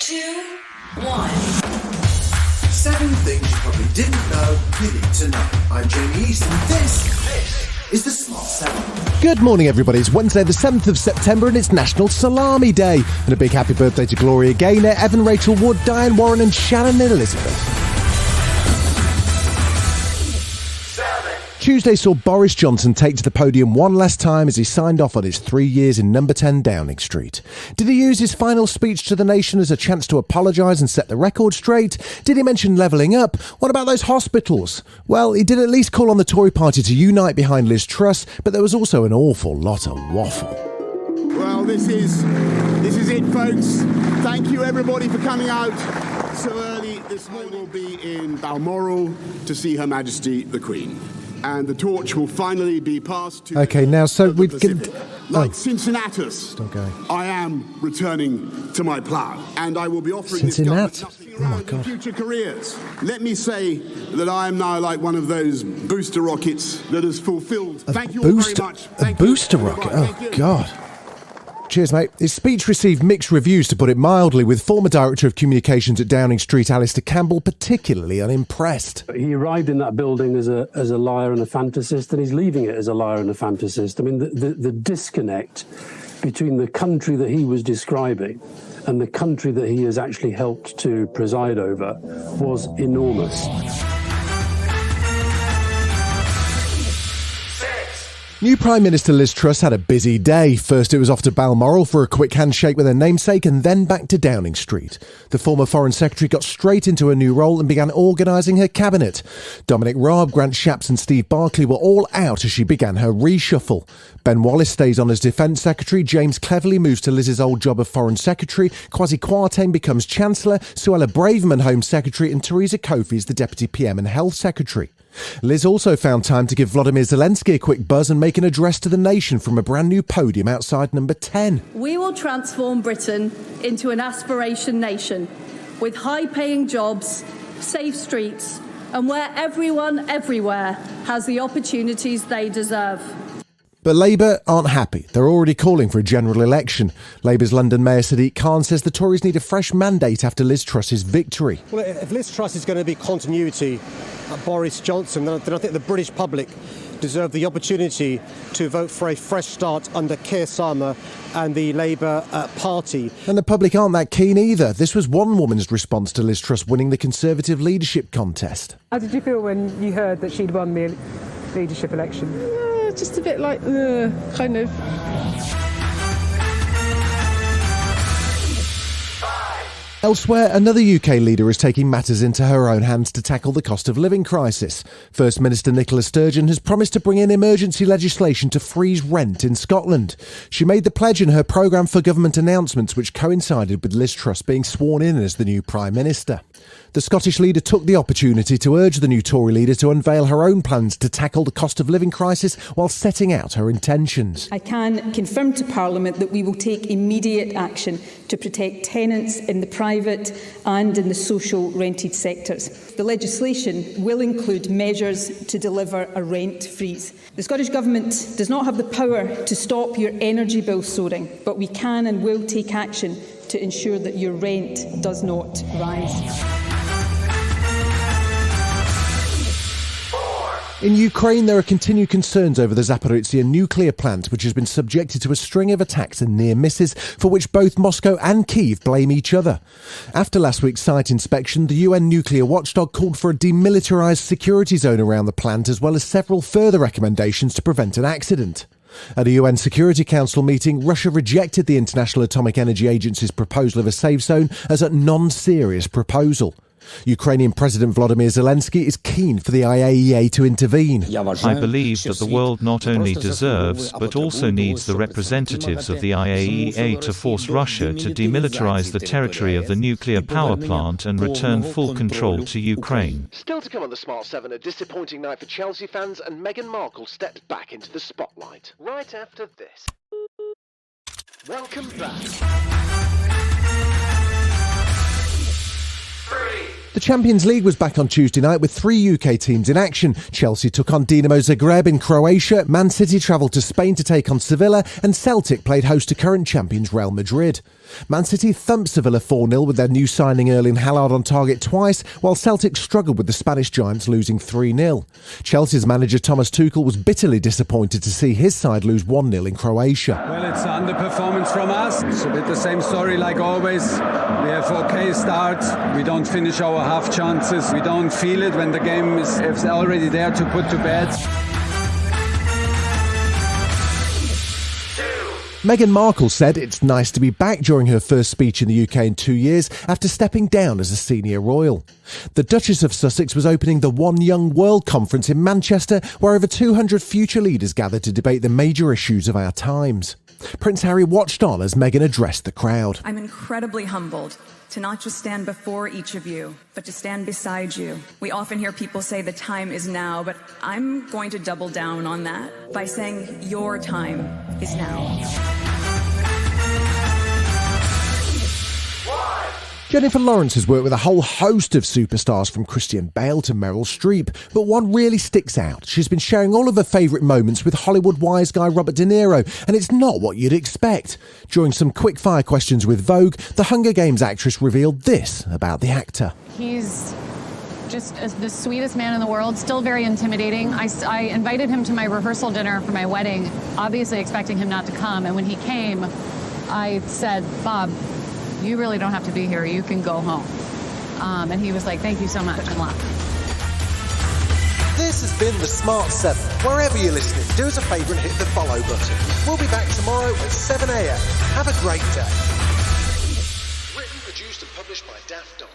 2, 1. 7 things you probably didn't know you need to know. I'm Jamie East, and this is the Smart 7. Good morning, everybody. It's Wednesday, the 7th of September, and it's National Salami Day. And a big happy birthday to Gloria Gaynor, Evan Rachel Wood, Diane Warren, and Shannon Elizabeth. Tuesday saw Boris Johnson take to the podium one last time as he signed off on his 3 years in number 10 Downing Street. Did he use his final speech to the nation as a chance to apologise and set the record straight? Did he mention levelling up? What about those hospitals? Well, he did at least call on the Tory party to unite behind Liz Truss, but there was also an awful lot of waffle. Well, this is it, folks. Thank you, everybody, for coming out so early. This morning we'll be in Balmoral to see Her Majesty the Queen. And the torch will finally be passed to like Cincinnatus. I am returning to my plough, and I will be offering this government nothing around in future careers. Let me say that I am now like one of those booster rockets that has fulfilled. Thank you all very much. A booster rocket? Oh, God. Cheers, mate. His speech received mixed reviews, to put it mildly, with former Director of Communications at Downing Street, Alistair Campbell, particularly unimpressed. He arrived in that building as a liar and a fantasist, and he's leaving it as a liar and a fantasist. I mean, the disconnect between the country that he was describing and the country that he has actually helped to preside over was enormous. New Prime Minister Liz Truss had a busy day. First it was off to Balmoral for a quick handshake with her namesake and then back to Downing Street. The former Foreign Secretary got straight into her new role and began organising her cabinet. Dominic Raab, Grant Shapps and Steve Barclay were all out as she began her reshuffle. Ben Wallace stays on as Defence Secretary, James Cleverly moves to Liz's old job of Foreign Secretary, Kwasi Kwarteng becomes Chancellor, Suella Braverman Home Secretary and Theresa Kofi is the Deputy PM and Health Secretary. Liz also found time to give Volodymyr Zelensky a quick buzz and make an address to the nation from a brand new podium outside number 10. We will transform Britain into an aspiration nation with high-paying jobs, safe streets, and where everyone everywhere has the opportunities they deserve. But Labour aren't happy. They're already calling for a general election. Labour's London Mayor Sadiq Khan says the Tories need a fresh mandate after Liz Truss's victory. Well, if Liz Truss is going to be continuity at Boris Johnson, then I think the British public deserve the opportunity to vote for a fresh start under Keir Starmer and the Labour Party. And the public aren't that keen either. This was one woman's response to Liz Truss winning the Conservative leadership contest. How did you feel when you heard that she'd won the leadership election? Just a bit like, kind of. Elsewhere, another UK leader is taking matters into her own hands to tackle the cost of living crisis. First Minister Nicola Sturgeon has promised to bring in emergency legislation to freeze rent in Scotland. She made the pledge in her programme for government announcements, which coincided with Liz Truss being sworn in as the new Prime Minister. The Scottish leader took the opportunity to urge the new Tory leader to unveil her own plans to tackle the cost of living crisis while setting out her intentions. I can confirm to Parliament that we will take immediate action to protect tenants in the private and in the social rented sectors. The legislation will include measures to deliver a rent freeze. The Scottish Government does not have the power to stop your energy bill soaring, but we can and will take action to ensure that your rent does not rise. In Ukraine, there are continued concerns over the Zaporizhzhia nuclear plant, which has been subjected to a string of attacks and near misses, for which both Moscow and Kyiv blame each other. After last week's site inspection, the UN nuclear watchdog called for a demilitarised security zone around the plant, as well as several further recommendations to prevent an accident. At a UN Security Council meeting, Russia rejected the International Atomic Energy Agency's proposal of a safe zone as a non-serious proposal. Ukrainian President Volodymyr Zelensky is keen for the IAEA to intervene. I believe that the world not only deserves but also needs the representatives of the IAEA to force Russia to demilitarize the territory of the nuclear power plant and return full control to Ukraine. Still to come on the Smart 7, a disappointing night for Chelsea fans, and Meghan Markle stepped back into the spotlight. Right after this. Welcome back. The Champions League was back on Tuesday night with 3 UK teams in action. Chelsea took on Dinamo Zagreb in Croatia, Man City travelled to Spain to take on Sevilla, and Celtic played host to current champions Real Madrid. Man City thumped Sevilla 4-0 with their new signing Erling Haaland on target twice, while Celtic struggled with the Spanish giants losing 3-0. Chelsea's manager Thomas Tuchel was bitterly disappointed to see his side lose 1-0 in Croatia. Well, it's an underperformance from us. It's a bit the same story like always. We have okay start. We don't finish our half chances. We don't feel it when the game is already there to put to bed. Meghan Markle said it's nice to be back during her first speech in the UK in 2 years after stepping down as a senior royal. The Duchess of Sussex was opening the One Young World Conference in Manchester, where over 200 future leaders gathered to debate the major issues of our times. Prince Harry watched on as Meghan addressed the crowd. I'm incredibly humbled to not just stand before each of you, but to stand beside you. We often hear people say the time is now, but I'm going to double down on that by saying your time is now. Jennifer Lawrence has worked with a whole host of superstars from Christian Bale to Meryl Streep, but one really sticks out. She's been sharing all of her favourite moments with Hollywood wise guy Robert De Niro, and it's not what you'd expect. During some quick-fire questions with Vogue, the Hunger Games actress revealed this about the actor. He's just the sweetest man in the world, still very intimidating. I invited him to my rehearsal dinner for my wedding, obviously expecting him not to come, and when he came, I said, Bob, you really don't have to be here. You can go home. And he was like, thank you so much, and left. This has been The Smart 7. Wherever you're listening, do us a favour and hit the follow button. We'll be back tomorrow at 7 a.m. Have a great day. Written, produced and published by Daft Dog.